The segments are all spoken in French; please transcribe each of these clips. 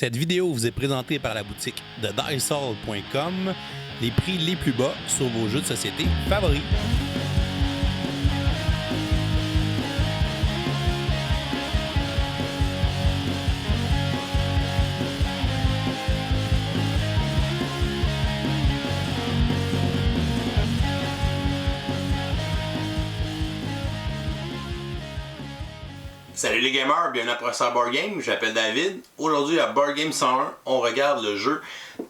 Cette vidéo vous est présentée par la boutique de Dicehall.com, les prix les plus bas sur vos jeux de société favoris. Salut les gamers, bienvenue à Professeur Board Game, je m'appelle David. Aujourd'hui à Board Game 101, on regarde le jeu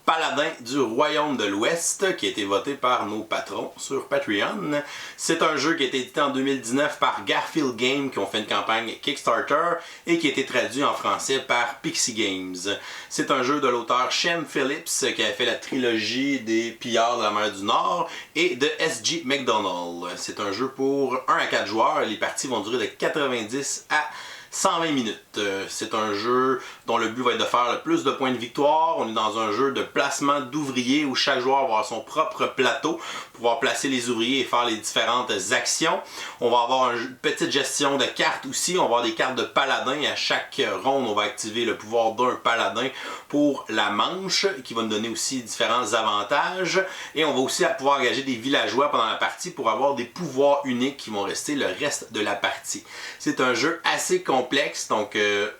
Paladin du Royaume de l'Ouest qui a été voté par nos patrons sur Patreon. C'est un jeu qui a été édité en 2019 par Garfield Games qui ont fait une campagne Kickstarter et qui a été traduit en français par Pixie Games. C'est un jeu de l'auteur Shem Phillips qui a fait la trilogie des Pillards de la mer du Nord et de S.G. McDonald. C'est un jeu pour 1 à 4 joueurs, les parties vont durer de 90 à 120 minutes. C'est un jeu dont le but va être de faire le plus de points de victoire. On est dans un jeu de placement d'ouvriers où chaque joueur va avoir son propre plateau pour pouvoir placer les ouvriers et faire les différentes actions. On va avoir une petite gestion de cartes aussi. On va avoir des cartes de paladin. À chaque ronde, on va activer le pouvoir d'un paladin pour la manche qui va nous donner aussi différents avantages. Et on va aussi pouvoir engager des villageois pendant la partie pour avoir des pouvoirs uniques qui vont rester le reste de la partie. C'est un jeu assez complexe, donc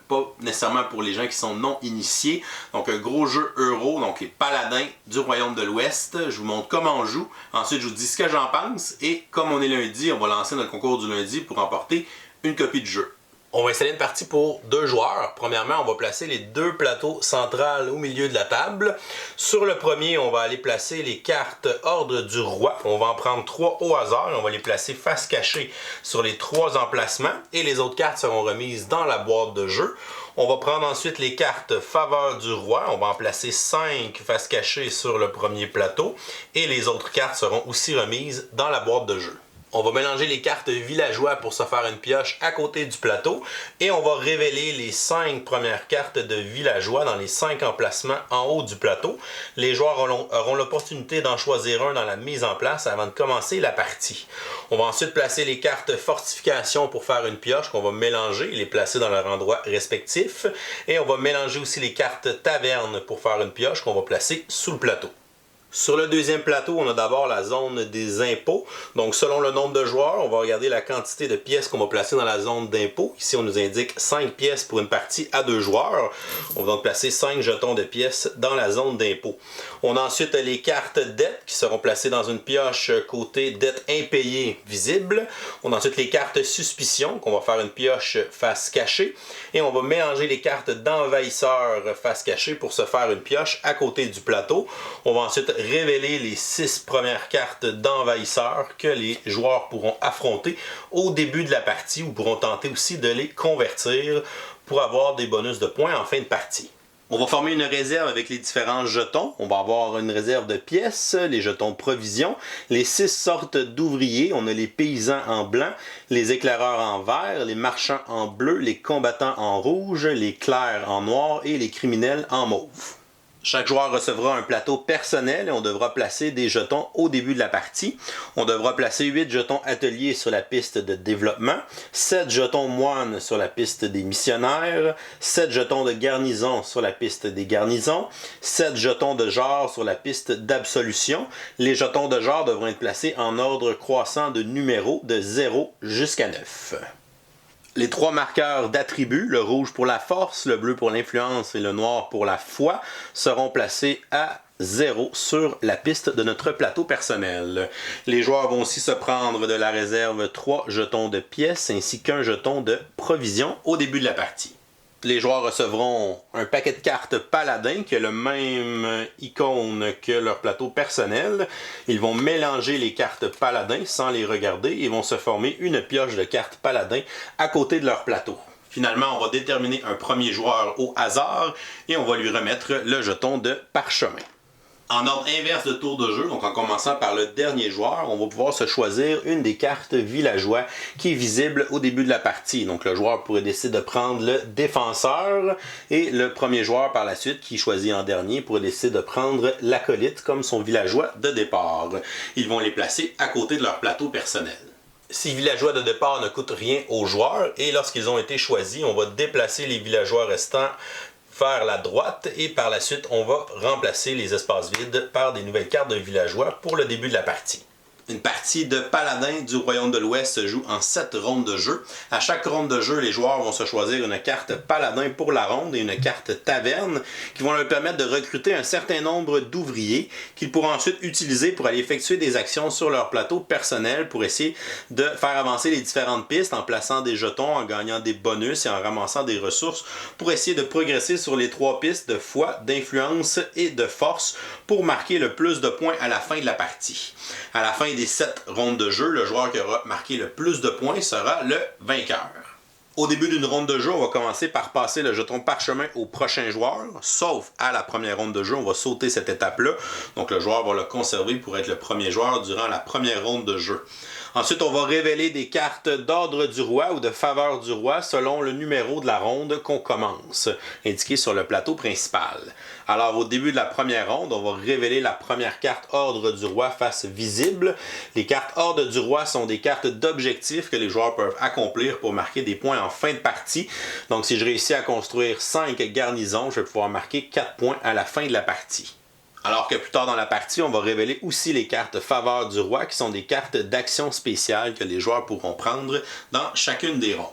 pas nécessairement pour les gens qui sont non initiés. Donc un gros jeu euro, donc les paladins du Royaume de l'Ouest. Je vous montre comment on joue. Ensuite, je vous dis ce que j'en pense. Et comme on est lundi, on va lancer notre concours du lundi pour remporter une copie du jeu. On va installer une partie pour 2 joueurs. Premièrement, on va placer les 2 plateaux centrales au milieu de la table. Sur le premier, on va aller placer les cartes Ordre du Roi. On va en prendre 3 au hasard et on va les placer face cachée sur les 3 emplacements. Et les autres cartes seront remises dans la boîte de jeu. On va prendre ensuite les cartes Faveur du Roi. On va en placer 5 face cachée sur le premier plateau. Et les autres cartes seront aussi remises dans la boîte de jeu. On va mélanger les cartes villageois pour se faire une pioche à côté du plateau et on va révéler les 5 premières cartes de villageois dans les 5 emplacements en haut du plateau. Les joueurs auront l'opportunité d'en choisir un dans la mise en place avant de commencer la partie. On va ensuite placer les cartes fortification pour faire une pioche qu'on va mélanger et les placer dans leur endroit respectif. Et on va mélanger aussi les cartes taverne pour faire une pioche qu'on va placer sous le plateau. Sur le deuxième plateau, on a d'abord la zone des impôts. Donc, selon le nombre de joueurs, on va regarder la quantité de pièces qu'on va placer dans la zone d'impôts. Ici, on nous indique 5 pièces pour une partie à 2 joueurs. On va donc placer 5 jetons de pièces dans la zone d'impôts. On a ensuite les cartes dettes qui seront placées dans une pioche côté dette impayée visible. On a ensuite les cartes suspicion qu'on va faire une pioche face cachée. Et on va mélanger les cartes d'envahisseur face cachée pour se faire une pioche à côté du plateau. On va ensuite révéler les 6 premières cartes d'envahisseurs que les joueurs pourront affronter au début de la partie ou pourront tenter aussi de les convertir pour avoir des bonus de points en fin de partie. On va former une réserve avec les différents jetons. On va avoir une réserve de pièces, les jetons provision, les 6 sortes d'ouvriers. On a les paysans en blanc, les éclaireurs en vert, les marchands en bleu, les combattants en rouge, les clercs en noir et les criminels en mauve. Chaque joueur recevra un plateau personnel et on devra placer des jetons au début de la partie. On devra placer 8 jetons ateliers sur la piste de développement, 7 jetons moines sur la piste des missionnaires, 7 jetons de garnison sur la piste des garnisons, 7 jetons de genre sur la piste d'absolution. Les jetons de genre devront être placés en ordre croissant de numéros de 0 jusqu'à 9. Les 3 marqueurs d'attributs, le rouge pour la force, le bleu pour l'influence et le noir pour la foi, seront placés à 0 sur la piste de notre plateau personnel. Les joueurs vont aussi se prendre de la réserve 3 jetons de pièces ainsi qu'un jeton de provision au début de la partie. Les joueurs recevront un paquet de cartes paladin qui a le même icône que leur plateau personnel. Ils vont mélanger les cartes paladin sans les regarder et vont se former une pioche de cartes paladin à côté de leur plateau. Finalement, on va déterminer un premier joueur au hasard et on va lui remettre le jeton de parchemin. En ordre inverse de tour de jeu, donc en commençant par le dernier joueur, on va pouvoir se choisir une des cartes villageois qui est visible au début de la partie. Donc le joueur pourrait décider de prendre le défenseur et le premier joueur par la suite qui choisit en dernier pourrait décider de prendre l'acolyte comme son villageois de départ. Ils vont les placer à côté de leur plateau personnel. Ces villageois de départ ne coûtent rien aux joueurs et lorsqu'ils ont été choisis, on va déplacer les villageois restants faire la droite et par la suite, on va remplacer les espaces vides par des nouvelles cartes de villageois pour le début de la partie. Une partie de Paladin du Royaume de l'Ouest se joue en 7 rondes de jeu. À chaque ronde de jeu, les joueurs vont se choisir une carte Paladin pour la ronde et une carte Taverne qui vont leur permettre de recruter un certain nombre d'ouvriers qu'ils pourront ensuite utiliser pour aller effectuer des actions sur leur plateau personnel pour essayer de faire avancer les différentes pistes en plaçant des jetons, en gagnant des bonus et en ramassant des ressources pour essayer de progresser sur les 3 pistes de foi, d'influence et de force pour marquer le plus de points à la fin de la partie. À la fin des 7 rondes de jeu, le joueur qui aura marqué le plus de points sera le vainqueur. Au début d'une ronde de jeu, on va commencer par passer le jeton parchemin au prochain joueur, sauf à la première ronde de jeu, on va sauter cette étape-là. Donc le joueur va le conserver pour être le premier joueur durant la première ronde de jeu. Ensuite, on va révéler des cartes d'ordre du roi ou de faveur du roi selon le numéro de la ronde qu'on commence, indiqué sur le plateau principal. Alors, au début de la première ronde, on va révéler la première carte ordre du roi face visible. Les cartes ordre du roi sont des cartes d'objectifs que les joueurs peuvent accomplir pour marquer des points en fin de partie. Donc, si je réussis à construire 5 garnisons, je vais pouvoir marquer 4 points à la fin de la partie. Alors que plus tard dans la partie, on va révéler aussi les cartes faveur du roi, qui sont des cartes d'action spéciale que les joueurs pourront prendre dans chacune des rondes.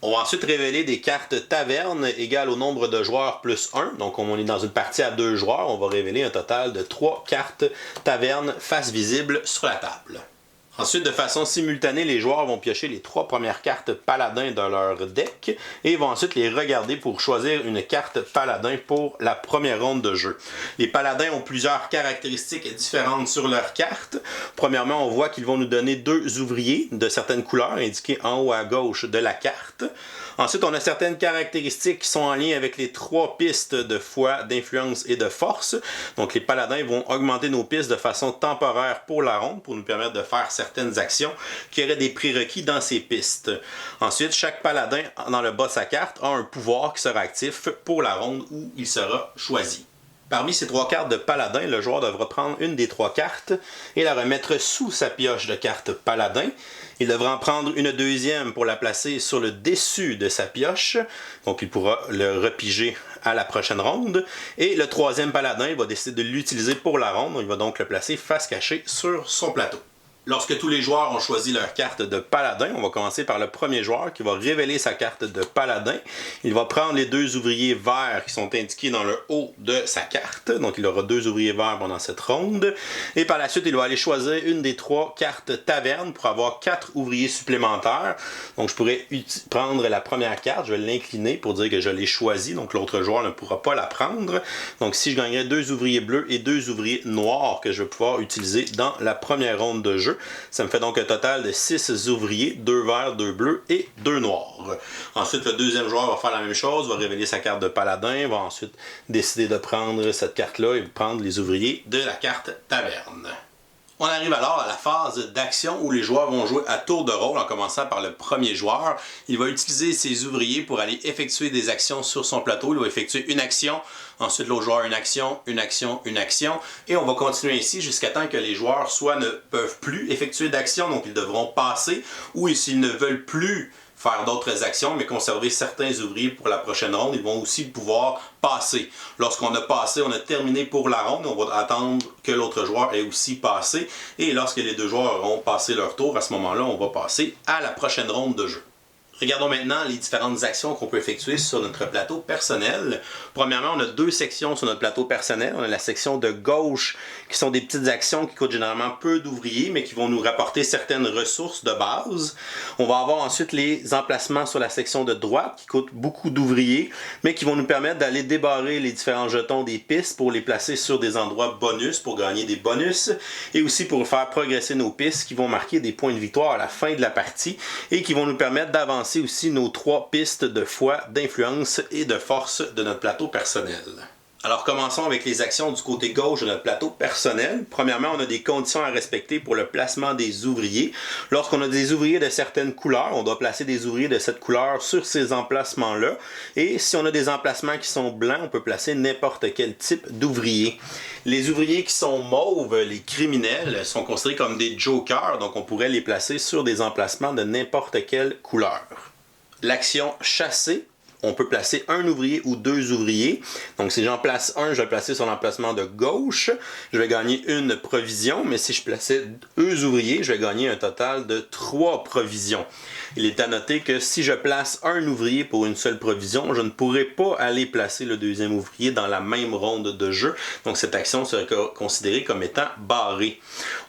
On va ensuite révéler des cartes taverne égales au nombre de joueurs plus 1. Donc, comme on est dans une partie à 2 joueurs, on va révéler un total de 3 cartes taverne face visible sur la table. Ensuite, de façon simultanée, les joueurs vont piocher les 3 premières cartes paladin de leur deck et vont ensuite les regarder pour choisir une carte paladin pour la première ronde de jeu. Les paladins ont plusieurs caractéristiques différentes sur leur carte. Premièrement, on voit qu'ils vont nous donner 2 ouvriers de certaines couleurs indiqués en haut à gauche de la carte. Ensuite, on a certaines caractéristiques qui sont en lien avec les 3 pistes de foi, d'influence et de force. Donc, les paladins vont augmenter nos pistes de façon temporaire pour la ronde pour nous permettre de faire certaines actions qui auraient des prérequis dans ces pistes. Ensuite, chaque paladin dans le bas de sa carte a un pouvoir qui sera actif pour la ronde où il sera choisi. Parmi ces 3 cartes de paladin, le joueur devra prendre une des 3 cartes et la remettre sous sa pioche de cartes paladin. Il devra en prendre une deuxième pour la placer sur le dessus de sa pioche. Donc il pourra le repiger à la prochaine ronde. Et le 3e paladin, il va décider de l'utiliser pour la ronde. Il va donc le placer face cachée sur son plateau. Lorsque tous les joueurs ont choisi leur carte de paladin, on va commencer par le premier joueur qui va révéler sa carte de paladin. Il va prendre les 2 ouvriers verts qui sont indiqués dans le haut de sa carte. Donc il aura 2 ouvriers verts pendant cette ronde. Et par la suite, il va aller choisir une des 3 cartes taverne pour avoir 4 ouvriers supplémentaires. Donc je pourrais prendre la première carte, je vais l'incliner pour dire que je l'ai choisie. Donc l'autre joueur ne pourra pas la prendre. Donc si je gagnerais 2 ouvriers bleus et 2 ouvriers noirs que je vais pouvoir utiliser dans la première ronde de jeu, ça me fait donc un total de 6 ouvriers, 2 verts, 2 bleus et 2 noirs. Ensuite, le deuxième joueur va faire la même chose, va révéler sa carte de paladin, va ensuite décider de prendre cette carte-là et prendre les ouvriers de la carte taverne. On arrive alors à la phase d'action où les joueurs vont jouer à tour de rôle en commençant par le premier joueur. Il va utiliser ses ouvriers pour aller effectuer des actions sur son plateau. Il va effectuer une action, ensuite l'autre joueur une action, une action, une action. Et on va continuer ainsi jusqu'à temps que les joueurs soit ne peuvent plus effectuer d'action, donc ils devront passer, ou s'ils ne veulent plus faire d'autres actions, mais conserver certains ouvriers pour la prochaine ronde, ils vont aussi pouvoir passer. Lorsqu'on a passé, on a terminé pour la ronde, on va attendre que l'autre joueur ait aussi passé, et lorsque les 2 joueurs auront passé leur tour, à ce moment-là, on va passer à la prochaine ronde de jeu. Regardons maintenant les différentes actions qu'on peut effectuer sur notre plateau personnel. Premièrement, on a 2 sections sur notre plateau personnel. On a la section de gauche qui sont des petites actions qui coûtent généralement peu d'ouvriers mais qui vont nous rapporter certaines ressources de base. On va avoir ensuite les emplacements sur la section de droite qui coûtent beaucoup d'ouvriers mais qui vont nous permettre d'aller débarrer les différents jetons des pistes pour les placer sur des endroits bonus pour gagner des bonus et aussi pour faire progresser nos pistes qui vont marquer des points de victoire à la fin de la partie et qui vont nous permettre d'avancer aussi nos 3 pistes de foi, d'influence et de force de notre plateau personnel. Alors commençons avec les actions du côté gauche de notre plateau personnel. Premièrement, on a des conditions à respecter pour le placement des ouvriers. Lorsqu'on a des ouvriers de certaines couleurs, on doit placer des ouvriers de cette couleur sur ces emplacements-là. Et si on a des emplacements qui sont blancs, on peut placer n'importe quel type d'ouvrier. Les ouvriers qui sont mauves, les criminels, sont considérés comme des jokers, donc on pourrait les placer sur des emplacements de n'importe quelle couleur. L'action chasser. on peut placer un ouvrier ou 2 ouvriers. Donc si j'en place un, je vais le placer sur l'emplacement de gauche. Je vais gagner une provision, mais si je plaçais 2 ouvriers, je vais gagner un total de 3 provisions. Il est à noter que si je place un ouvrier pour une seule provision, je ne pourrai pas aller placer le deuxième ouvrier dans la même ronde de jeu. Donc cette action serait considérée comme étant barrée.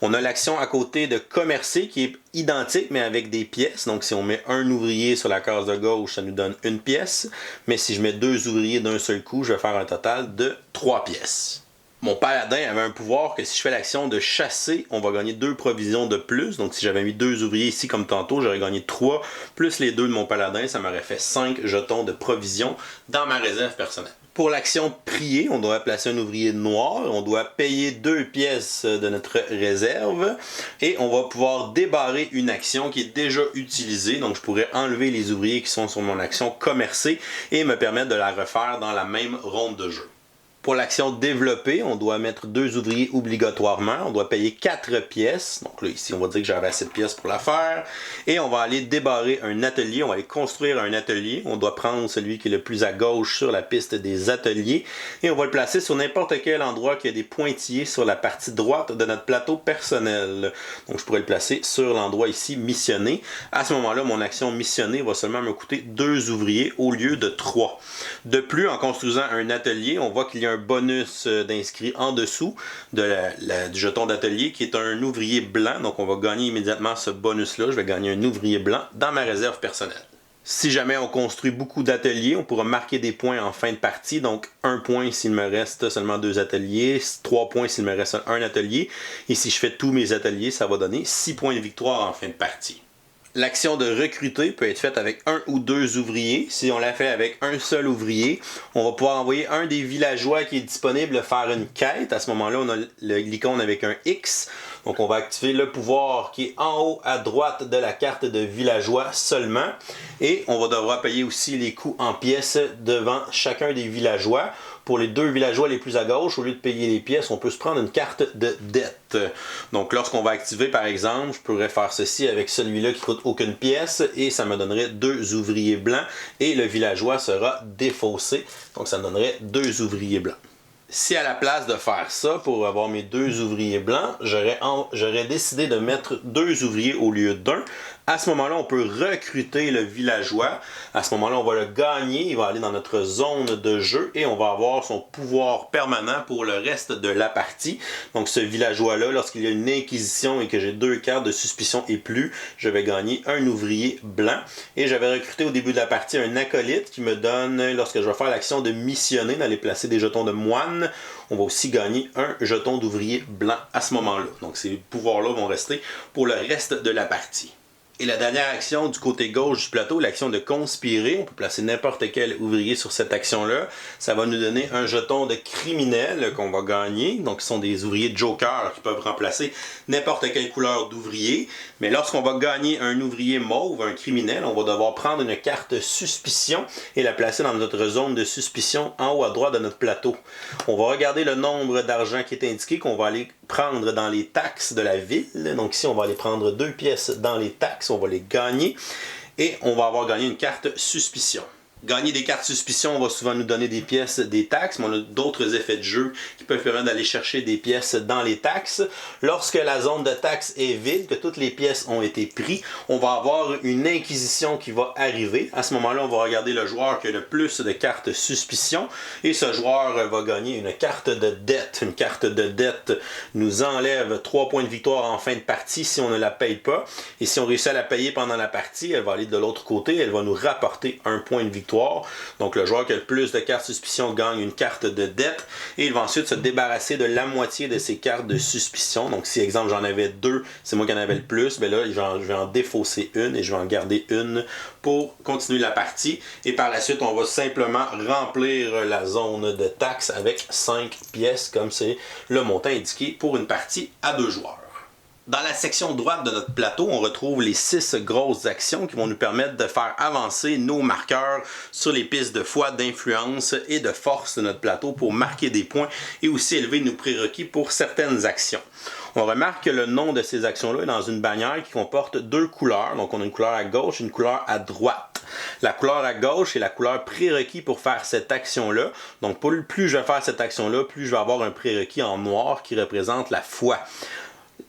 On a l'action à côté de commercer qui est identique mais avec des pièces. Donc si on met un ouvrier sur la case de gauche, ça nous donne une pièce. Mais si je mets 2 ouvriers d'un seul coup, je vais faire un total de 3 pièces. Mon paladin avait un pouvoir que si je fais l'action de chasser, on va gagner 2 provisions de plus. Donc si j'avais mis 2 ouvriers ici comme tantôt, j'aurais gagné 3 plus les 2 de mon paladin. Ça m'aurait fait 5 jetons de provisions dans ma réserve personnelle. Pour l'action prier, on doit placer un ouvrier noir. On doit payer 2 pièces de notre réserve. Et on va pouvoir débarrer une action qui est déjà utilisée. Donc je pourrais enlever les ouvriers qui sont sur mon action commercer et me permettre de la refaire dans la même ronde de jeu. Pour l'action développer, on doit mettre 2 ouvriers obligatoirement. On doit payer 4 pièces. Donc là, ici, on va dire que j'avais assez de pièces pour la faire. Et on va aller débarrer un atelier. On va aller construire un atelier. On doit prendre celui qui est le plus à gauche sur la piste des ateliers. Et on va le placer sur n'importe quel endroit qui a des pointillés sur la partie droite de notre plateau personnel. Donc je pourrais le placer sur l'endroit ici, missionné. À ce moment-là, mon action missionnée va seulement me coûter 2 ouvriers au lieu de 3. De plus, en construisant un atelier, on voit qu'il y a un bonus d'inscrit en dessous du jeton d'atelier qui est un ouvrier blanc. Donc on va gagner immédiatement ce bonus-là. Je vais gagner un ouvrier blanc dans ma réserve personnelle. Si jamais on construit beaucoup d'ateliers, on pourra marquer des points en fin de partie. Donc 1 point s'il me reste seulement 2 ateliers, 3 points s'il me reste un atelier. Et si je fais tous mes ateliers, ça va donner 6 points de victoire en fin de partie. L'action de recruter peut être faite avec 1 ou 2 ouvriers. Si on la fait avec un seul ouvrier, on va pouvoir envoyer un des villageois qui est disponible faire une quête. À ce moment-là, on a l'icône avec un X. Donc on va activer le pouvoir qui est en haut à droite de la carte de villageois seulement. Et on va devoir payer aussi les coûts en pièces devant chacun des villageois. Pour les 2 villageois les plus à gauche, au lieu de payer les pièces, on peut se prendre une carte de dette. Donc lorsqu'on va activer par exemple, je pourrais faire ceci avec celui-là qui ne coûte aucune pièce et ça me donnerait 2 ouvriers blancs et le villageois sera défaussé. Donc ça me donnerait 2 ouvriers blancs. Si à la place de faire ça, pour avoir mes 2 ouvriers blancs, j'aurais décidé de mettre 2 ouvriers au lieu d'1, à ce moment-là, on peut recruter le villageois. À ce moment-là, on va le gagner. Il va aller dans notre zone de jeu et on va avoir son pouvoir permanent pour le reste de la partie. Donc ce villageois-là, lorsqu'il y a une inquisition et que j'ai 2 cartes de suspicion et plus, je vais gagner un ouvrier blanc. Et j'avais recruté au début de la partie un acolyte qui me donne, lorsque je vais faire l'action de missionner, d'aller placer des jetons de moine, on va aussi gagner un jeton d'ouvrier blanc à ce moment-là. Donc ces pouvoirs-là vont rester pour le reste de la partie. Et la dernière action du côté gauche du plateau, l'action de conspirer. On peut placer n'importe quel ouvrier sur cette action-là. Ça va nous donner un jeton de criminel qu'on va gagner. Donc, ce sont des ouvriers joker qui peuvent remplacer n'importe quelle couleur d'ouvrier. Mais lorsqu'on va gagner un ouvrier mauve, un criminel, on va devoir prendre une carte suspicion et la placer dans notre zone de suspicion en haut à droite de notre plateau. On va regarder le nombre d'argent qui est indiqué, qu'on va aller prendre dans les taxes de la ville. Donc ici, on va aller prendre 2 pièces dans les taxes. On va les gagner et on va avoir gagné une carte suspicion. Gagner des cartes suspicion va souvent nous donner des pièces des taxes, mais on a d'autres effets de jeu qui peuvent permettre d'aller chercher des pièces dans les taxes. Lorsque la zone de taxes est vide, que toutes les pièces ont été prises, on va avoir une inquisition qui va arriver. À ce moment-là, on va regarder le joueur qui a le plus de cartes suspicion et ce joueur va gagner une carte de dette. Une carte de dette nous enlève 3 points de victoire en fin de partie si on ne la paye pas. Et si on réussit à la payer pendant la partie, elle va aller de l'autre côté, elle va nous rapporter 1 point de victoire. Donc le joueur qui a le plus de cartes suspicion gagne une carte de dette et il va ensuite se débarrasser de la moitié de ses cartes de suspicion. Donc si exemple j'en avais 2, c'est moi qui en avais le plus, ben là je vais en défausser une et je vais en garder une pour continuer la partie. Et par la suite on va simplement remplir la zone de taxes avec 5 pièces comme c'est le montant indiqué pour une partie à 2 joueurs. Dans la section droite de notre plateau, on retrouve les 6 grosses actions qui vont nous permettre de faire avancer nos marqueurs sur les pistes de foi, d'influence et de force de notre plateau pour marquer des points et aussi élever nos prérequis pour certaines actions. On remarque que le nom de ces actions-là est dans une bannière qui comporte 2 couleurs. Donc on a une couleur à gauche et une couleur à droite. La couleur à gauche est la couleur prérequis pour faire cette action-là. Donc plus je vais faire cette action-là, plus je vais avoir un prérequis en noir qui représente la foi.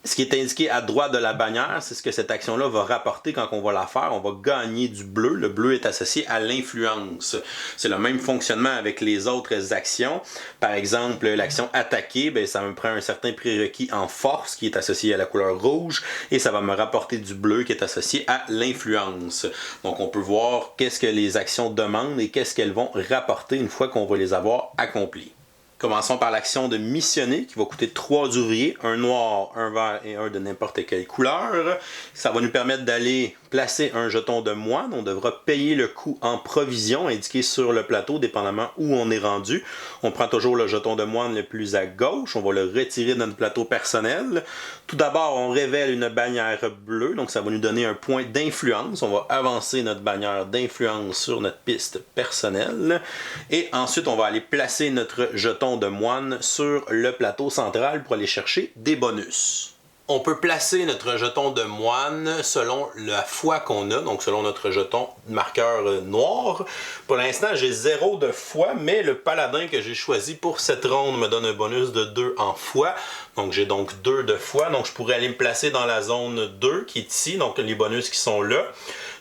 Ce qui est indiqué à droite de la bannière, c'est ce que cette action-là va rapporter quand on va la faire. On va gagner du bleu. Le bleu est associé à l'influence. C'est le même fonctionnement avec les autres actions. Par exemple, l'action attaquer, ça me prend un certain prérequis en force qui est associé à la couleur rouge et ça va me rapporter du bleu qui est associé à l'influence. Donc on peut voir qu'est-ce que les actions demandent et qu'est-ce qu'elles vont rapporter une fois qu'on va les avoir accomplies. Commençons par l'action de missionner qui va coûter 3 ouvriers, un noir, un vert et un de n'importe quelle couleur. Ça va nous permettre d'aller placer un jeton de moine. On devra payer le coût en provision indiqué sur le plateau dépendamment où on est rendu. On prend toujours le jeton de moine le plus à gauche. On va le retirer de notre plateau personnel. Tout d'abord, on révèle une bannière bleue. Donc ça va nous donner un point d'influence. On va avancer notre bannière d'influence sur notre piste personnelle. Et ensuite, on va aller placer notre jeton de moine sur le plateau central pour aller chercher des bonus. On peut placer notre jeton de moine selon la foi qu'on a, donc selon notre jeton marqueur noir. Pour l'instant, j'ai 0 de foi, mais le paladin que j'ai choisi pour cette ronde me donne un bonus de 2 en foi. Donc j'ai donc 2 de foi, donc je pourrais aller me placer dans la zone 2 qui est ici, donc les bonus qui sont là.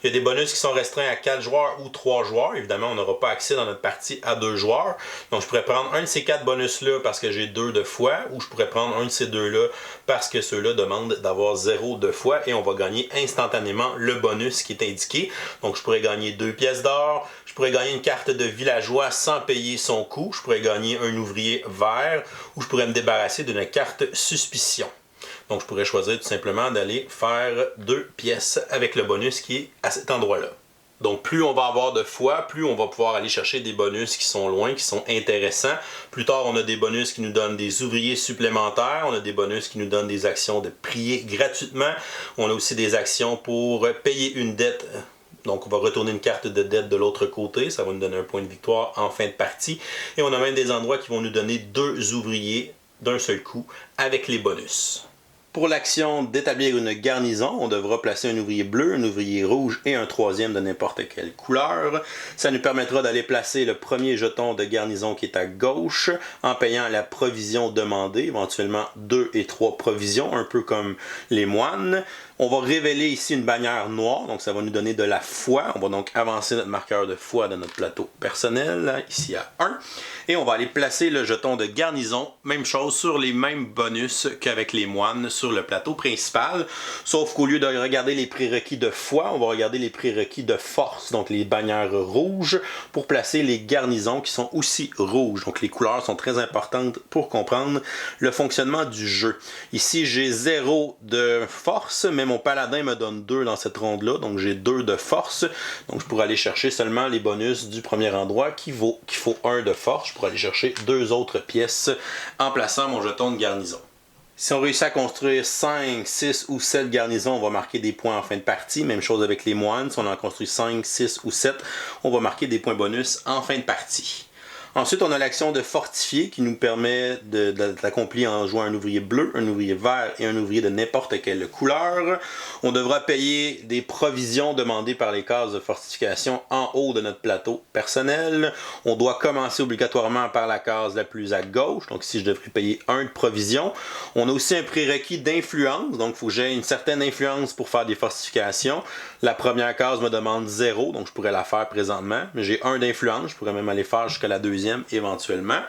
Il y a des bonus qui sont restreints à 4 joueurs ou 3 joueurs. Évidemment, on n'aura pas accès dans notre partie à 2 joueurs. Donc je pourrais prendre un de ces 4 bonus-là parce que j'ai 2 de foi, ou je pourrais prendre un de ces 2-là parce que ceux-là demandent d'avoir 0 de foi et on va gagner instantanément le bonus qui est indiqué. Donc je pourrais gagner 2 pièces d'or, je pourrais gagner une carte de villageois sans payer son coût, je pourrais gagner un ouvrier vert ou je pourrais me débarrasser d'une carte suspicion. Donc je pourrais choisir tout simplement d'aller faire 2 pièces avec le bonus qui est à cet endroit-là. Donc plus on va avoir de foi, plus on va pouvoir aller chercher des bonus qui sont loin, qui sont intéressants. Plus tard, on a des bonus qui nous donnent des ouvriers supplémentaires, on a des bonus qui nous donnent des actions de prier gratuitement. On a aussi des actions pour payer une dette. Donc on va retourner une carte de dette de l'autre côté, ça va nous donner un point de victoire en fin de partie. Et on a même des endroits qui vont nous donner 2 ouvriers d'un seul coup avec les bonus. Pour l'action d'établir une garnison, on devra placer un ouvrier bleu, un ouvrier rouge et un 3e de n'importe quelle couleur. Ça nous permettra d'aller placer le premier jeton de garnison qui est à gauche en payant la provision demandée, éventuellement 2 et 3 provisions, un peu comme les moines. On va révéler ici une bannière noire, donc ça va nous donner de la foi. On va donc avancer notre marqueur de foi de notre plateau personnel, ici à 1. Et on va aller placer le jeton de garnison, même chose, sur les mêmes bonus qu'avec les moines sur le plateau principal. Sauf qu'au lieu de regarder les prérequis de foi, on va regarder les prérequis de force, donc les bannières rouges, pour placer les garnisons qui sont aussi rouges. Donc les couleurs sont très importantes pour comprendre le fonctionnement du jeu. Ici, j'ai 0 de force, mais mon paladin me donne 2 dans cette ronde-là, donc j'ai 2 de force. Donc je pourrais aller chercher seulement les bonus du premier endroit qu'il faut 1 de force. Je pourrais aller chercher 2 autres pièces en plaçant mon jeton de garnison. Si on réussit à construire 5, 6 ou 7 garnisons, on va marquer des points en fin de partie. Même chose avec les moines. Si on en construit 5, 6 ou 7, on va marquer des points bonus en fin de partie. Ensuite, on a l'action de fortifier qui nous permet d'accomplir en jouant un ouvrier bleu, un ouvrier vert et un ouvrier de n'importe quelle couleur. On devra payer des provisions demandées par les cases de fortification en haut de notre plateau personnel. On doit commencer obligatoirement par la case la plus à gauche, donc ici je devrais payer 1 de provision. On a aussi un prérequis d'influence, donc il faut que j'ai une certaine influence pour faire des fortifications. La première case me demande 0, donc je pourrais la faire présentement, mais j'ai 1 d'influence, je pourrais même aller faire jusqu'à la deuxième éventuellement.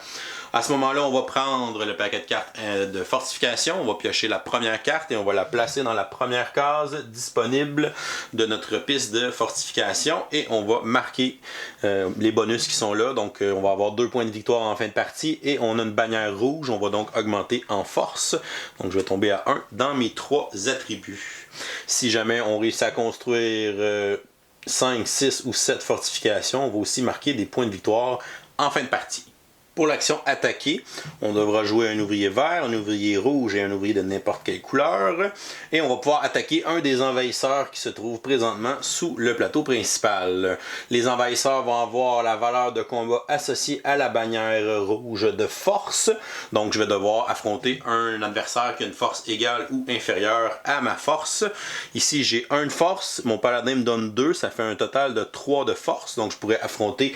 À ce moment-là, on va prendre le paquet de cartes de fortification, on va piocher la première carte et on va la placer dans la première case disponible de notre piste de fortification et on va marquer les bonus qui sont là. Donc on va avoir 2 points de victoire en fin de partie et on a une bannière rouge, on va donc augmenter en force. Donc je vais tomber à 1 dans mes 3 attributs. Si jamais on réussit à construire 5, 6 ou 7 fortifications, on va aussi marquer des points de victoire en fin de partie. Pour l'action attaquer, on devra jouer un ouvrier vert, un ouvrier rouge et un ouvrier de n'importe quelle couleur. Et on va pouvoir attaquer un des envahisseurs qui se trouve présentement sous le plateau principal. Les envahisseurs vont avoir la valeur de combat associée à la bannière rouge de force. Donc je vais devoir affronter un adversaire qui a une force égale ou inférieure à ma force. Ici j'ai 1 de force, mon paladin me donne 2, ça fait un total de 3 de force. Donc je pourrais affronter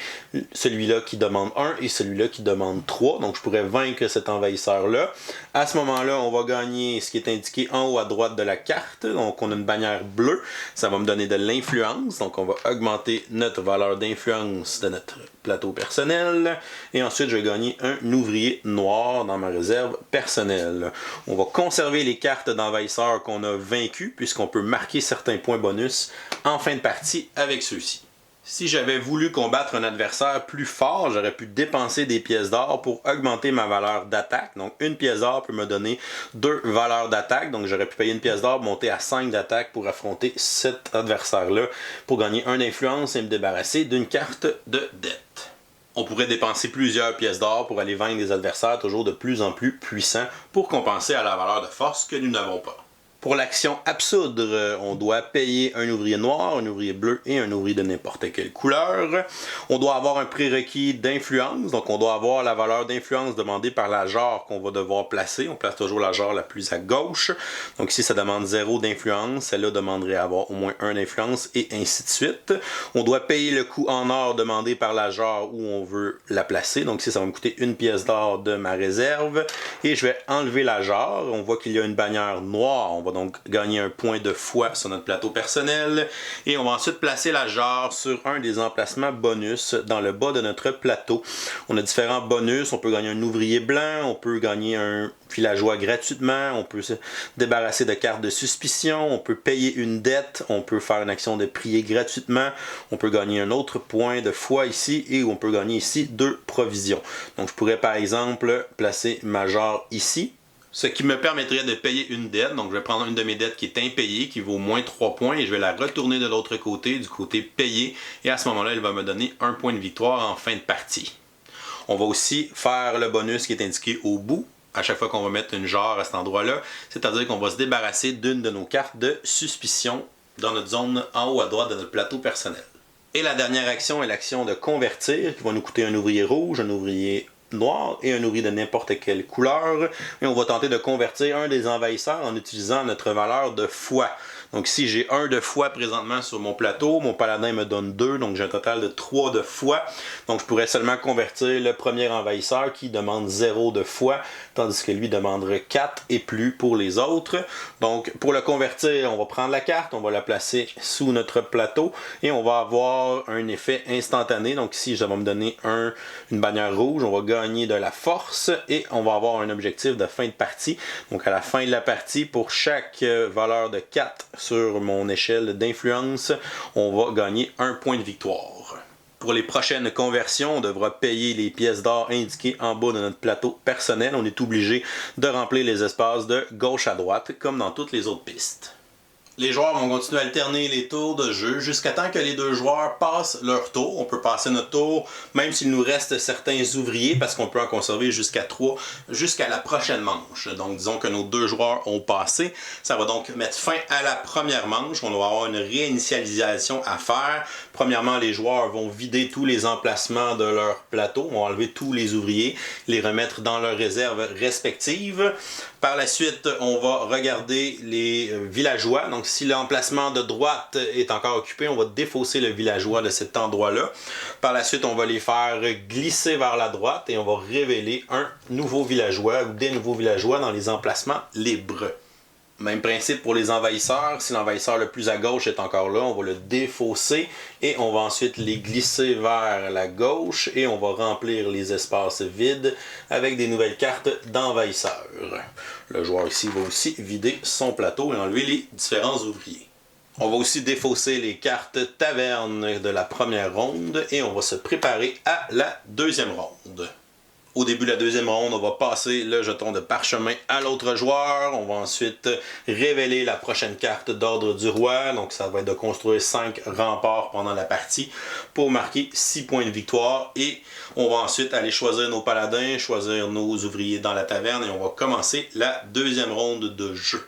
celui-là qui demande 1 et celui-là qui demande 3, donc je pourrais vaincre cet envahisseur-là. À ce moment-là, on va gagner ce qui est indiqué en haut à droite de la carte, donc on a une bannière bleue, ça va me donner de l'influence, donc on va augmenter notre valeur d'influence de notre plateau personnel, et ensuite je vais gagner un ouvrier noir dans ma réserve personnelle. On va conserver les cartes d'envahisseurs qu'on a vaincus, puisqu'on peut marquer certains points bonus en fin de partie avec ceux-ci. Si j'avais voulu combattre un adversaire plus fort, j'aurais pu dépenser des pièces d'or pour augmenter ma valeur d'attaque. Donc, une pièce d'or peut me donner 2 valeurs d'attaque. Donc, j'aurais pu payer une pièce d'or, monter à 5 d'attaque pour affronter cet adversaire-là, pour gagner 1 d'influence et me débarrasser d'une carte de dette. On pourrait dépenser plusieurs pièces d'or pour aller vaincre des adversaires toujours de plus en plus puissants pour compenser à la valeur de force que nous n'avons pas. Pour l'action absoudre, on doit payer un ouvrier noir, un ouvrier bleu et un ouvrier de n'importe quelle couleur. On doit avoir un prérequis d'influence, donc on doit avoir la valeur d'influence demandée par la jarre qu'on va devoir placer. On place toujours la jarre la plus à gauche. Donc ici, ça demande 0 d'influence. Celle-là demanderait à avoir au moins 1 d'influence et ainsi de suite. On doit payer le coût en or demandé par la jarre où on veut la placer. Donc ici, ça va me coûter 1 pièce d'or de ma réserve. Et je vais enlever la jarre. On voit qu'il y a une bannière noire. On va donc gagner un point de foi sur notre plateau personnel et on va ensuite placer la jarre sur un des emplacements bonus dans le bas de notre plateau. On a différents bonus, on peut gagner un ouvrier blanc, on peut gagner un villageois gratuitement, on peut se débarrasser de cartes de suspicion, on peut payer une dette, on peut faire une action de prier gratuitement, on peut gagner un autre point de foi ici et on peut gagner ici 2 provisions. Donc je pourrais par exemple placer ma jarre ici, ce qui me permettrait de payer une dette. Donc je vais prendre une de mes dettes qui est impayée, qui vaut moins 3 points, et je vais la retourner de l'autre côté, du côté payé, et à ce moment-là, elle va me donner 1 point de victoire en fin de partie. On va aussi faire le bonus qui est indiqué au bout, à chaque fois qu'on va mettre une jarre à cet endroit-là, c'est-à-dire qu'on va se débarrasser d'une de nos cartes de suspicion dans notre zone en haut à droite de notre plateau personnel. Et la dernière action est l'action de convertir, qui va nous coûter un ouvrier rouge, un ouvrier noir et un ouvrier de n'importe quelle couleur, et on va tenter de convertir un des envahisseurs en utilisant notre valeur de foi. Donc ici j'ai 1 de foi présentement sur mon plateau, mon paladin me donne 2, donc j'ai un total de 3 de foi, donc je pourrais seulement convertir le premier envahisseur qui demande 0 de foi, tandis que lui demanderait 4 et plus pour les autres. Donc pour le convertir, on va prendre la carte, on va la placer sous notre plateau et on va avoir un effet instantané. Donc ici ça va me donner une bannière rouge, on va gagner de la force et on va avoir un objectif de fin de partie. Donc à la fin de la partie, pour chaque valeur de 4 sur mon échelle d'influence, on va gagner 1 point de victoire. Pour les prochaines conversions, on devra payer les pièces d'or indiquées en bas de notre plateau personnel. On est obligé de remplir les espaces de gauche à droite, comme dans toutes les autres pistes. Les joueurs vont continuer à alterner les tours de jeu jusqu'à temps que les 2 joueurs passent leur tour. On peut passer notre tour, même s'il nous reste certains ouvriers, parce qu'on peut en conserver jusqu'à 3 jusqu'à la prochaine manche. Donc disons que nos 2 joueurs ont passé. Ça va donc mettre fin à la première manche. On va avoir une réinitialisation à faire. Premièrement, les joueurs vont vider tous les emplacements de leur plateau. On va enlever tous les ouvriers, les remettre dans leurs réserves respectives. Par la suite, on va regarder les villageois. Donc si l'emplacement de droite est encore occupé, on va défausser le villageois de cet endroit-là. Par la suite, on va les faire glisser vers la droite et on va révéler un nouveau villageois ou des nouveaux villageois dans les emplacements libres. Même principe pour les envahisseurs. Si l'envahisseur le plus à gauche est encore là, on va le défausser et on va ensuite les glisser vers la gauche et on va remplir les espaces vides avec des nouvelles cartes d'envahisseurs. Le joueur ici va aussi vider son plateau et enlever les différents ouvriers. On va aussi défausser les cartes taverne de la première ronde et on va se préparer à la deuxième ronde. Au début de la deuxième ronde, on va passer le jeton de parchemin à l'autre joueur. On va ensuite révéler la prochaine carte d'ordre du roi. Donc ça va être de construire 5 remparts pendant la partie pour marquer 6 points de victoire. Et on va ensuite aller choisir nos paladins, choisir nos ouvriers dans la taverne et on va commencer la deuxième ronde de jeu.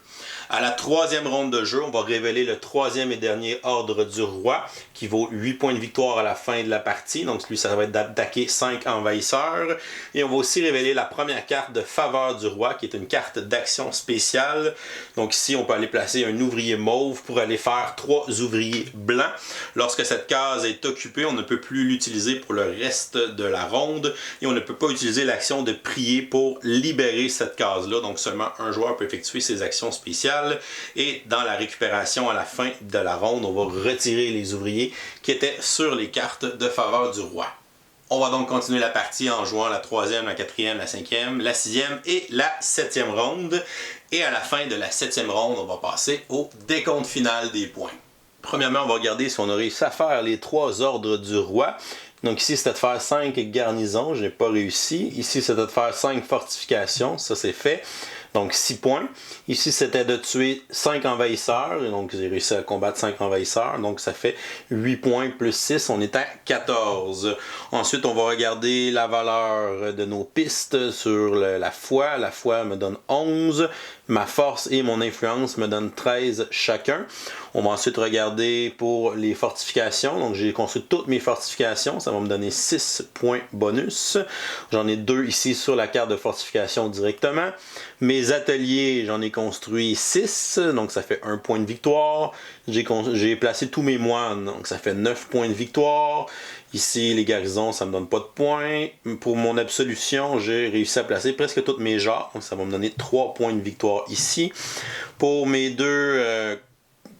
À la troisième ronde de jeu, on va révéler le troisième et dernier ordre du roi qui vaut 8 points de victoire à la fin de la partie. Donc lui, ça va être d'attaquer 5 envahisseurs. Et on va aussi révéler la première carte de faveur du roi qui est une carte d'action spéciale. Donc ici, on peut aller placer un ouvrier mauve pour aller faire 3 ouvriers blancs. Lorsque cette case est occupée, on ne peut plus l'utiliser pour le reste de la ronde. Et on ne peut pas utiliser l'action de prier pour libérer cette case-là. Donc seulement un joueur peut effectuer ses actions spéciales. Et dans la récupération à la fin de la ronde, on va retirer les ouvriers qui étaient sur les cartes de faveur du roi. On va donc continuer la partie en jouant la troisième, la quatrième, la cinquième, la sixième et la septième ronde. Et à la fin de la septième ronde, on va passer au décompte final des points. Premièrement, on va regarder si on a réussi à faire les 3 ordres du roi. Donc ici, c'était de faire 5 garnisons, je n'ai pas réussi. Ici, c'était de faire 5 fortifications, ça c'est fait. Donc 6 points. Ici, c'était de tuer 5 envahisseurs. Et donc, j'ai réussi à combattre 5 envahisseurs. Donc, ça fait 8 points plus 6. On est à 14. Ensuite, on va regarder la valeur de nos pistes sur la foi. La foi me donne 11. Ma force et mon influence me donnent 13 chacun. On va ensuite regarder pour les fortifications. Donc, j'ai construit toutes mes fortifications. Ça va me donner 6 points bonus. J'en ai 2 ici sur la carte de fortification directement. Mes ateliers, j'en ai construit 6, donc ça fait 1 point de victoire. J'ai placé tous mes moines, donc ça fait 9 points de victoire. Ici, les garnisons, ça me donne pas de points. Pour mon absolution, j'ai réussi à placer presque toutes mes genres, donc ça va me donner 3 points de victoire ici. Pour mes 2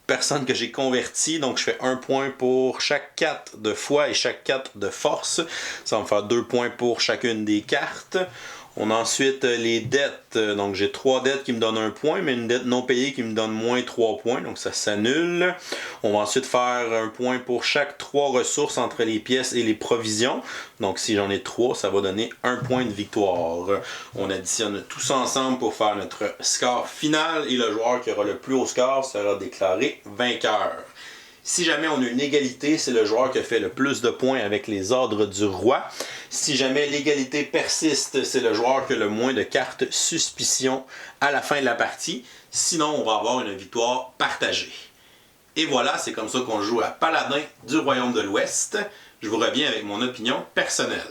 personnes que j'ai converties, donc je fais 1 point pour chaque 4 de foi et chaque 4 de force. Ça va me faire 2 points pour chacune des cartes. On a ensuite les dettes, donc j'ai 3 dettes qui me donnent 1 point, mais une dette non payée qui me donne moins 3 points, donc ça s'annule. On va ensuite faire 1 point pour chaque 3 ressources entre les pièces et les provisions. Donc si j'en ai 3, ça va donner 1 point de victoire. On additionne tout ça ensemble pour faire notre score final et le joueur qui aura le plus haut score sera déclaré vainqueur. Si jamais on a une égalité, c'est le joueur qui a fait le plus de points avec les ordres du roi. Si jamais l'égalité persiste, c'est le joueur qui a le moins de cartes suspicion à la fin de la partie. Sinon, on va avoir une victoire partagée. Et voilà, c'est comme ça qu'on joue à Paladin du Royaume de l'Ouest. Je vous reviens avec mon opinion personnelle.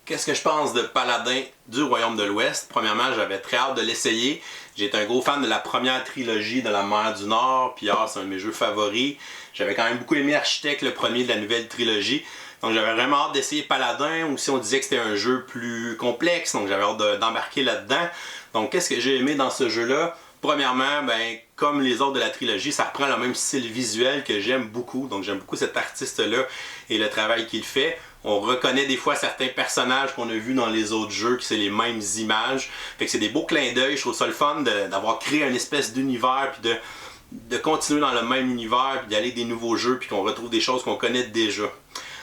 Qu'est-ce que je pense de Paladin du Royaume de l'Ouest? Premièrement, j'avais très hâte de l'essayer. J'étais un gros fan de la première trilogie de la Mer du Nord, puis c'est un de mes jeux favoris. J'avais quand même beaucoup aimé Architecte, le premier de la nouvelle trilogie. Donc j'avais vraiment hâte d'essayer Paladin, ou si on disait que c'était un jeu plus complexe, donc j'avais hâte d'embarquer là-dedans. Donc qu'est-ce que j'ai aimé dans ce jeu-là? Premièrement, comme les autres de la trilogie, ça reprend le même style visuel que j'aime beaucoup. Donc j'aime beaucoup cet artiste-là et le travail qu'il fait. On reconnaît des fois certains personnages qu'on a vus dans les autres jeux, que c'est les mêmes images. Fait que c'est des beaux clins d'œil. Je trouve ça le fun d'avoir créé une espèce d'univers, puis de continuer dans le même univers, puis d'aller des nouveaux jeux, puis qu'on retrouve des choses qu'on connaît déjà.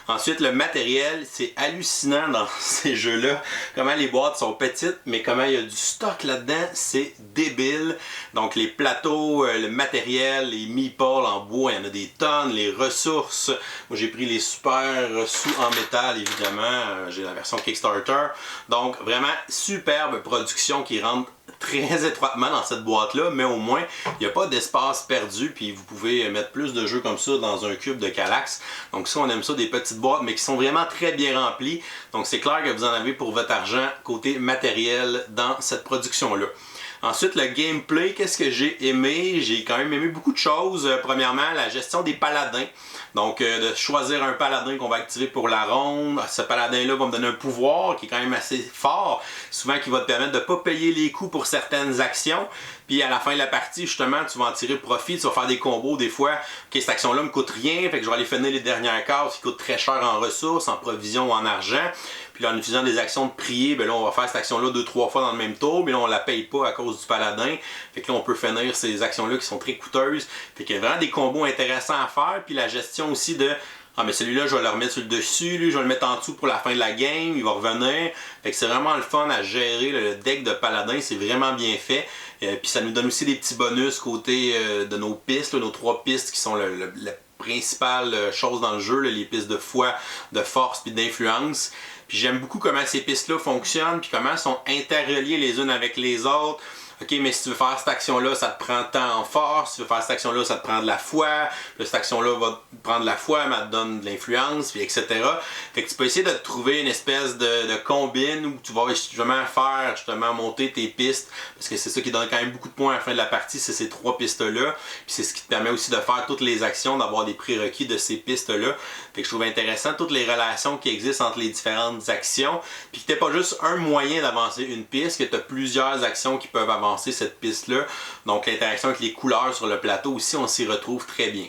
Ensuite, le matériel, c'est hallucinant dans ces jeux-là. Comment les boîtes sont petites, mais comment il y a du stock là-dedans, c'est débile. Donc les plateaux, le matériel, les meeples en bois, il y en a des tonnes, les ressources. Moi j'ai pris les super sous en métal, évidemment. J'ai la version Kickstarter. Donc vraiment, superbe production qui rentre très étroitement dans cette boîte-là, mais au moins, il n'y a pas d'espace perdu, puis vous pouvez mettre plus de jeux comme ça dans un cube de Kallax. Donc ça, on aime ça, des petites boîtes, mais qui sont vraiment très bien remplies. Donc c'est clair que vous en avez pour votre argent côté matériel dans cette production-là. Ensuite, le gameplay, qu'est-ce que j'ai aimé? J'ai quand même aimé beaucoup de choses. Premièrement, la gestion des paladins. Donc, de choisir un paladin qu'on va activer pour la ronde. Ce paladin-là va me donner un pouvoir qui est quand même assez fort. Souvent, qui va te permettre de ne pas payer les coûts pour certaines actions. Puis à la fin de la partie, justement, tu vas en tirer profit. Tu vas faire des combos des fois. Ok, cette action-là me coûte rien. Fait que je vais aller finir les dernières cases qui coûtent très cher en ressources, en provisions ou en argent. Puis là, en utilisant des actions de prier, ben là, on va faire cette action-là 2-3 fois dans le même tour. Mais là, on la paye pas à cause du paladin. Fait que là, on peut finir ces actions-là qui sont très coûteuses. Fait qu'il y a vraiment des combos intéressants à faire. Puis la gestion aussi de Ah, mais celui-là, je vais le remettre sur le dessus, lui, je vais le mettre en dessous pour la fin de la game, il va revenir. Fait que c'est vraiment le fun à gérer. Le deck de Paladin, c'est vraiment bien fait. Puis ça nous donne aussi des petits bonus côté de nos pistes, là, nos 3 pistes qui sont la principale chose dans le jeu, là, les pistes de foi, de force puis d'influence. Puis j'aime beaucoup comment ces pistes-là fonctionnent, puis comment elles sont interreliées les unes avec les autres. OK, mais si tu veux faire cette action-là, ça te prend temps en force. Si tu veux faire cette action-là, ça te prend de la foi. Puis cette action-là va te prendre de la foi, mais elle te donne de l'influence, puis etc. Fait que tu peux essayer de trouver une espèce de combine où tu vas justement faire, monter tes pistes. Parce que c'est ça qui donne quand même beaucoup de points à la fin de la partie, c'est ces 3 pistes-là. Puis c'est ce qui te permet aussi de faire toutes les actions, d'avoir des prérequis de ces pistes-là. Fait que je trouve intéressant toutes les relations qui existent entre les différentes actions. Puis que t'es pas juste un moyen d'avancer une piste, que tu as plusieurs actions qui peuvent avancer cette piste-là. Donc l'interaction avec les couleurs sur le plateau aussi, on s'y retrouve très bien.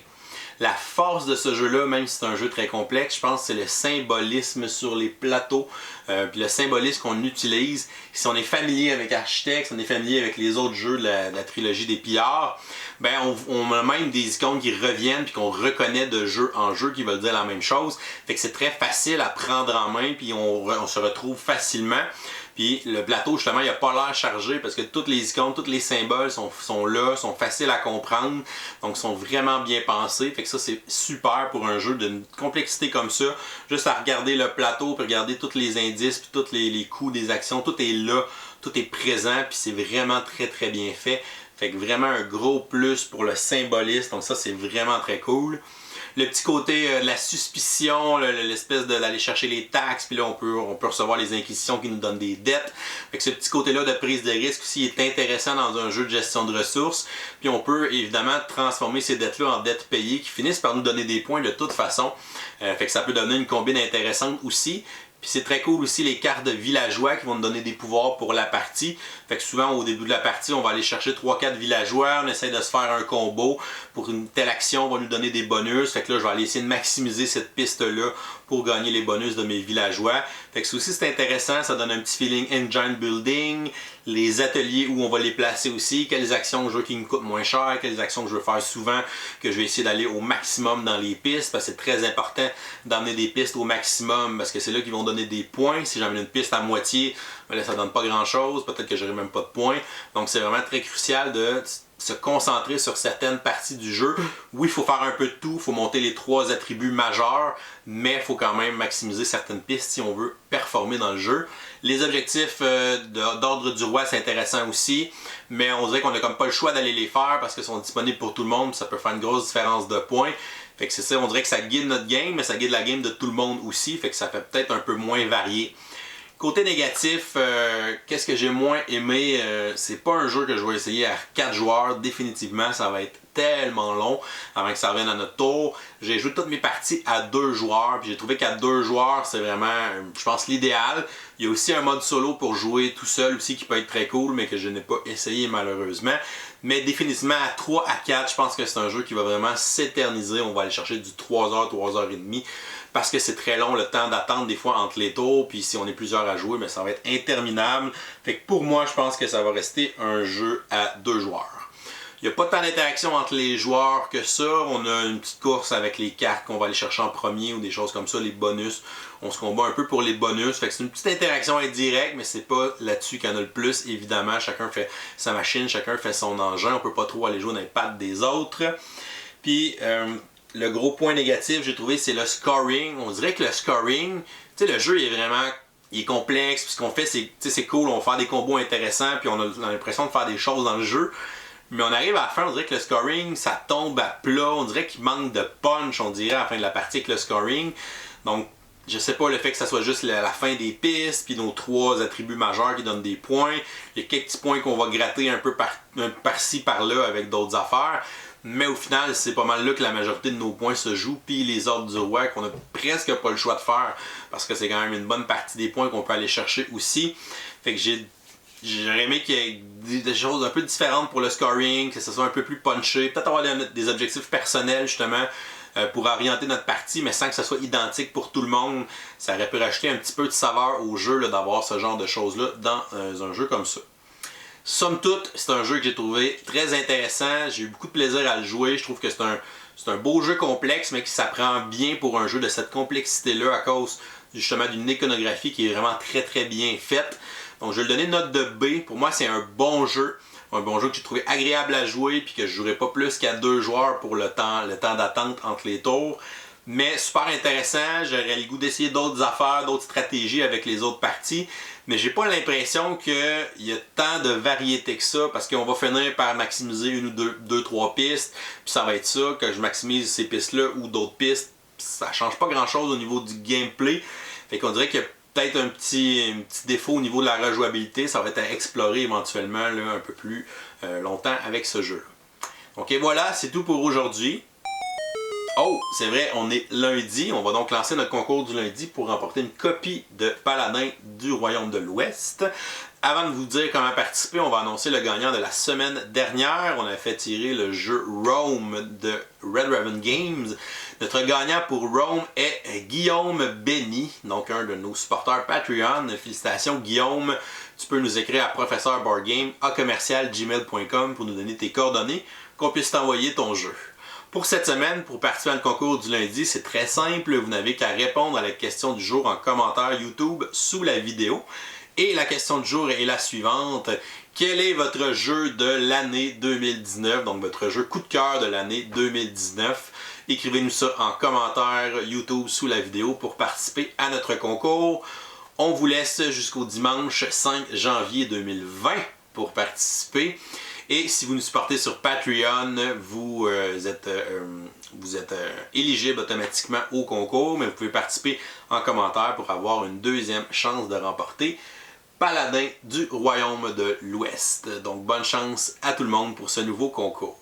La force de ce jeu-là, même si c'est un jeu très complexe, je pense que c'est le symbolisme sur les plateaux, puis le symbolisme qu'on utilise. Si on est familier avec Architects, si on est familier avec les autres jeux de la trilogie des pillards, ben on a même des icônes qui reviennent puis qu'on reconnaît de jeu en jeu qui veulent dire la même chose. Fait que c'est très facile à prendre en main puis on se retrouve facilement. Puis le plateau, justement, il n'a pas l'air chargé parce que toutes les icônes, tous les symboles sont là, sont faciles à comprendre, donc sont vraiment bien pensés. Fait que ça, c'est super pour un jeu d'une complexité comme ça. Juste à regarder le plateau, puis regarder tous les indices, puis tous les coups des actions, tout est là, tout est présent, puis c'est vraiment très très bien fait. Fait que vraiment un gros plus pour le symbolisme, donc ça, c'est vraiment très cool. Le petit côté de la suspicion, l'espèce d'aller chercher les taxes, puis là on peut recevoir les inquisitions qui nous donnent des dettes. Fait que ce petit côté-là de prise de risque aussi est intéressant dans un jeu de gestion de ressources. Puis on peut évidemment transformer ces dettes-là en dettes payées qui finissent par nous donner des points de toute façon. Fait que ça peut donner une combine intéressante aussi. Puis c'est très cool aussi les cartes de villageois qui vont nous donner des pouvoirs pour la partie. Fait que souvent au début de la partie, on va aller chercher 3-4 villageois, on essaie de se faire un combo. Pour une telle action, on va nous donner des bonus. Fait que là, je vais aller essayer de maximiser cette piste-là pour gagner les bonus de mes villageois. Fait que ça aussi c'est intéressant, ça donne un petit feeling engine building. Les ateliers où on va les placer aussi, quelles actions je veux qui me coûtent moins cher, quelles actions que je veux faire souvent, que je vais essayer d'aller au maximum dans les pistes, parce que c'est très important d'emmener des pistes au maximum, parce que c'est là qu'ils vont donner des points. Si j'emmène une piste à moitié, ben là, ça donne pas grand chose, peut-être que j'aurai même pas de points. Donc c'est vraiment très crucial de se concentrer sur certaines parties du jeu. Oui, il faut faire un peu de tout, il faut monter les 3 attributs majeurs, mais il faut quand même maximiser certaines pistes si on veut performer dans le jeu. Les objectifs d'ordre du roi, c'est intéressant aussi, mais on dirait qu'on n'a comme pas le choix d'aller les faire parce qu'ils sont disponibles pour tout le monde, ça peut faire une grosse différence de points. Fait que c'est ça, on dirait que ça guide notre game, mais ça guide la game de tout le monde aussi, fait que ça fait peut-être un peu moins varié. Côté négatif, qu'est-ce que j'ai moins aimé? C'est pas un jeu que je vais essayer à 4 joueurs, définitivement, ça va être tellement long avant que ça revienne à notre tour. J'ai joué toutes mes parties à 2 joueurs, puis j'ai trouvé qu'à 2 joueurs, c'est vraiment, je pense, l'idéal. Il y a aussi un mode solo pour jouer tout seul aussi qui peut être très cool, mais que je n'ai pas essayé malheureusement. Mais définitivement à 3 à 4, je pense que c'est un jeu qui va vraiment s'éterniser. On va aller chercher du 3h, 3h30. Parce que c'est très long le temps d'attendre des fois entre les tours, puis si on est plusieurs à jouer, mais ça va être interminable. Fait que pour moi, je pense que ça va rester un jeu à 2 joueurs. Il n'y a pas tant d'interaction entre les joueurs que ça. On a une petite course avec les cartes qu'on va aller chercher en premier ou des choses comme ça, les bonus. On se combat un peu pour les bonus. Fait que c'est une petite interaction indirecte, mais c'est pas là-dessus qu'il y en a le plus. Évidemment, chacun fait sa machine, chacun fait son engin. On peut pas trop aller jouer dans les pattes des autres. Puis le gros point négatif, j'ai trouvé, c'est le scoring. On dirait que le scoring, tu sais, le jeu est vraiment, il est complexe. Puis ce qu'on fait, c'est cool, on va faire des combos intéressants, puis on a l'impression de faire des choses dans le jeu. Mais on arrive à la fin, on dirait que le scoring, ça tombe à plat. On dirait qu'il manque de punch, on dirait, à la fin de la partie avec le scoring. Donc, je sais pas, le fait que ça soit juste la fin des pistes, puis nos 3 attributs majeurs qui donnent des points. Il y a quelques petits points qu'on va gratter un peu par-ci, par-là avec d'autres affaires. Mais au final, c'est pas mal là que la majorité de nos points se jouent, puis les ordres du roi qu'on a presque pas le choix de faire, parce que c'est quand même une bonne partie des points qu'on peut aller chercher aussi. Fait que j'aurais aimé qu'il y ait des choses un peu différentes pour le scoring, que ce soit un peu plus punché, peut-être avoir des objectifs personnels justement pour orienter notre partie, mais sans que ce soit identique pour tout le monde. Ça aurait pu rajouter un petit peu de saveur au jeu d'avoir ce genre de choses-là dans un jeu comme ça. Somme toute, c'est un jeu que j'ai trouvé très intéressant. J'ai eu beaucoup de plaisir à le jouer. Je trouve que c'est C'est un beau jeu complexe, mais qui s'apprend bien pour un jeu de cette complexité-là à cause justement d'une iconographie qui est vraiment très très bien faite. Donc je vais lui donner une note de B. Pour moi, c'est un bon jeu. Un bon jeu que j'ai trouvé agréable à jouer puis que je jouerai pas plus qu'à 2 joueurs pour le temps d'attente entre les tours. Mais super intéressant, j'aurais le goût d'essayer d'autres affaires, d'autres stratégies avec les autres parties. Mais j'ai pas l'impression qu'il y a tant de variété que ça, parce qu'on va finir par maximiser une ou deux, trois pistes, puis ça va être ça, que je maximise ces pistes-là ou d'autres pistes. Ça change pas grand-chose au niveau du gameplay. Fait qu'on dirait qu'il y a peut-être un petit défaut au niveau de la rejouabilité. Ça va être à explorer éventuellement là, un peu plus longtemps avec ce jeu. Donc et voilà, c'est tout pour aujourd'hui. Oh, c'est vrai, on est lundi. On va donc lancer notre concours du lundi pour remporter une copie de Paladin du Royaume de l'Ouest. Avant de vous dire comment participer, on va annoncer le gagnant de la semaine dernière. On a fait tirer le jeu Rome de Red Raven Games. Notre gagnant pour Rome est Guillaume Benny, donc un de nos supporters Patreon. Félicitations Guillaume. Tu peux nous écrire à professeurboardgame@gmail.com pour nous donner tes coordonnées, qu'on puisse t'envoyer ton jeu. Pour cette semaine, pour participer à le concours du lundi, c'est très simple. Vous n'avez qu'à répondre à la question du jour en commentaire YouTube sous la vidéo. Et la question du jour est la suivante. Quel est votre jeu de l'année 2019? Donc votre jeu coup de cœur de l'année 2019. Écrivez-nous ça en commentaire YouTube sous la vidéo pour participer à notre concours. On vous laisse jusqu'au dimanche 5 janvier 2020 pour participer. Et si vous nous supportez sur Patreon, vous êtes éligible automatiquement au concours, mais vous pouvez participer en commentaire pour avoir une deuxième chance de remporter Paladin du Royaume de l'Ouest. Donc bonne chance à tout le monde pour ce nouveau concours.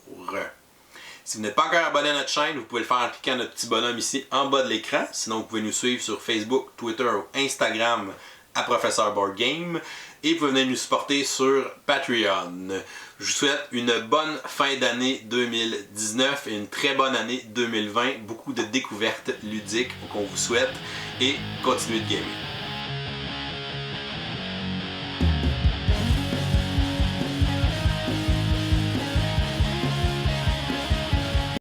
Si vous n'êtes pas encore abonné à notre chaîne, vous pouvez le faire en cliquant notre petit bonhomme ici en bas de l'écran. Sinon, vous pouvez nous suivre sur Facebook, Twitter ou Instagram à Professeur Board Game. Et vous pouvez venir nous supporter sur Patreon. Je vous souhaite une bonne fin d'année 2019 et une très bonne année 2020. Beaucoup de découvertes ludiques qu'on vous souhaite et continuez de gamer.